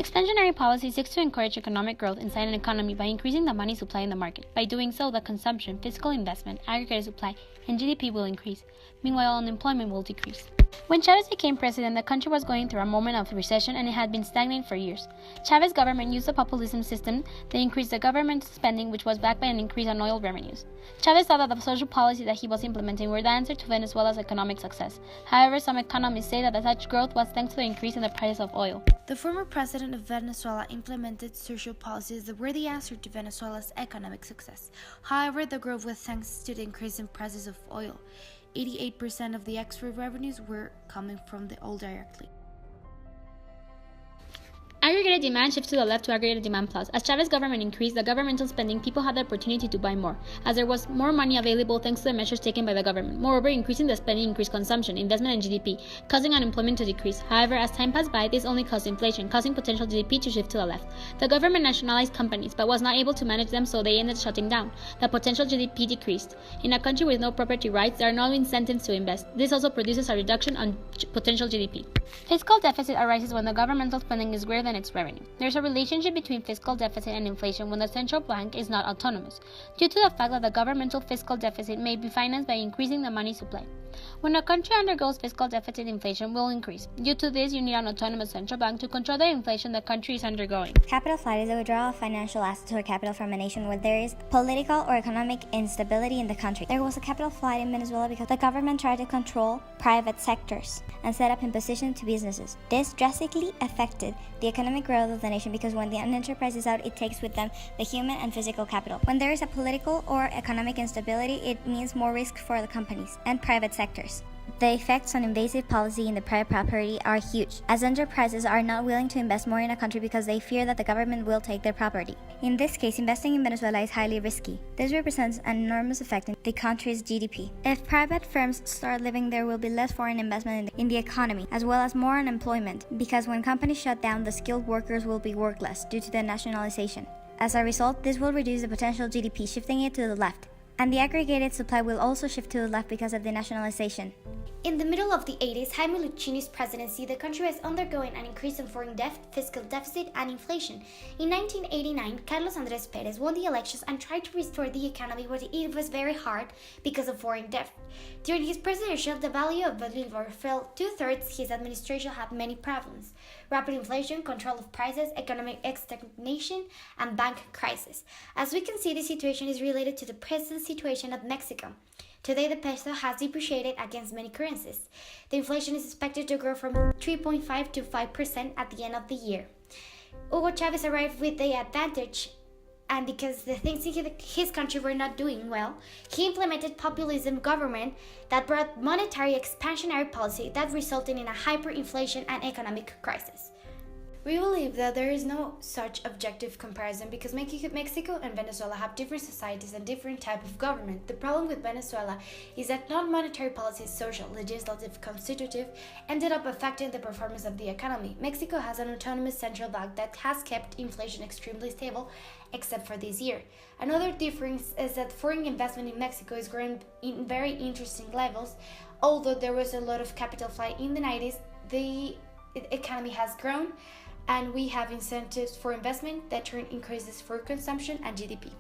Expansionary policy seeks to encourage economic growth inside an economy by increasing the money supply in the market. By doing so, the consumption, fiscal investment, aggregate supply, and GDP will increase. Meanwhile, unemployment will decrease. When Chavez became president, the country was going through a moment of recession and it had been stagnant for years. Chavez's government used the populism system. They increased the government spending, which was backed by an increase in oil revenues. Chavez thought that the social policies that he was implementing were the answer to Venezuela's economic success. However, some economists say that such growth was thanks to the increase in the price of oil. The former president of Venezuela implemented social policies that were the answer to Venezuela's economic success. However, the growth was thanks to the increase in prices of oil. 88% of the export revenues were coming from the oil directly. Aggregated demand shifts to the left to aggregated demand plus. As Chavez's government increased the governmental spending, people had the opportunity to buy more, as there was more money available thanks to the measures taken by the government. Moreover, increasing the spending increased consumption, investment, and GDP, causing unemployment to decrease. However, as time passed by, this only caused inflation, causing potential GDP to shift to the left. The government nationalized companies, but was not able to manage them, so they ended shutting down. The potential GDP decreased. In a country with no property rights, there are no incentives to invest. This also produces a reduction on potential GDP. Fiscal deficit arises when the governmental spending is greater than its revenue. There's a relationship between fiscal deficit and inflation when the central bank is not autonomous, due to the fact that the governmental fiscal deficit may be financed by increasing the money supply. When a country undergoes fiscal deficit, inflation will increase. Due to this, you need an autonomous central bank to control the inflation the country is undergoing. Capital flight is the withdrawal of financial assets or capital from a nation where there is political or economic instability in the country. There was a capital flight in Venezuela because the government tried to control private sectors and set up imposition to businesses. This drastically affected the economic growth of the nation because when an enterprise is out, it takes with them the human and physical capital. When there is a political or economic instability, it means more risk for the companies and private sectors. The effects on invasive policy in the private property are huge, as enterprises are not willing to invest more in a country because they fear that the government will take their property. In this case, investing in Venezuela is highly risky. This represents an enormous effect in the country's GDP. If private firms start leaving, there will be less foreign investment in the economy, as well as more unemployment, because when companies shut down, the skilled workers will be workless due to the nationalization. As a result, this will reduce the potential GDP, shifting it to the left. And the aggregated supply will also shift to the left because of the nationalization. In the middle of the 80s, Jaime Lucchini's presidency, the country was undergoing an increase in foreign debt, fiscal deficit, and inflation. In 1989, Carlos Andrés Pérez won the elections and tried to restore the economy, but it was very hard because of foreign debt. During his presidency, the value of Bolívar fell two-thirds. His administration had many problems: rapid inflation, control of prices, economic stagnation, and bank crisis. As we can see, the situation is related to the present situation of Mexico. Today, the peso has depreciated against many currencies. The inflation is expected to grow from 3.5 to 5% at the end of the year. Hugo Chavez arrived with the advantage, and because the things in his country were not doing well, he implemented populism government that brought monetary expansionary policy that resulted in a hyperinflation and economic crisis. We believe that there is no such objective comparison because Mexico and Venezuela have different societies and different type of government. The problem with Venezuela is that non-monetary policies, social, legislative, constitutive, ended up affecting the performance of the economy. Mexico has an autonomous central bank that has kept inflation extremely stable, except for this year. Another difference is that foreign investment in Mexico is growing in very interesting levels. Although there was a lot of capital flight in the 90s, the economy has grown, and we have incentives for investment that turn increases for consumption and GDP.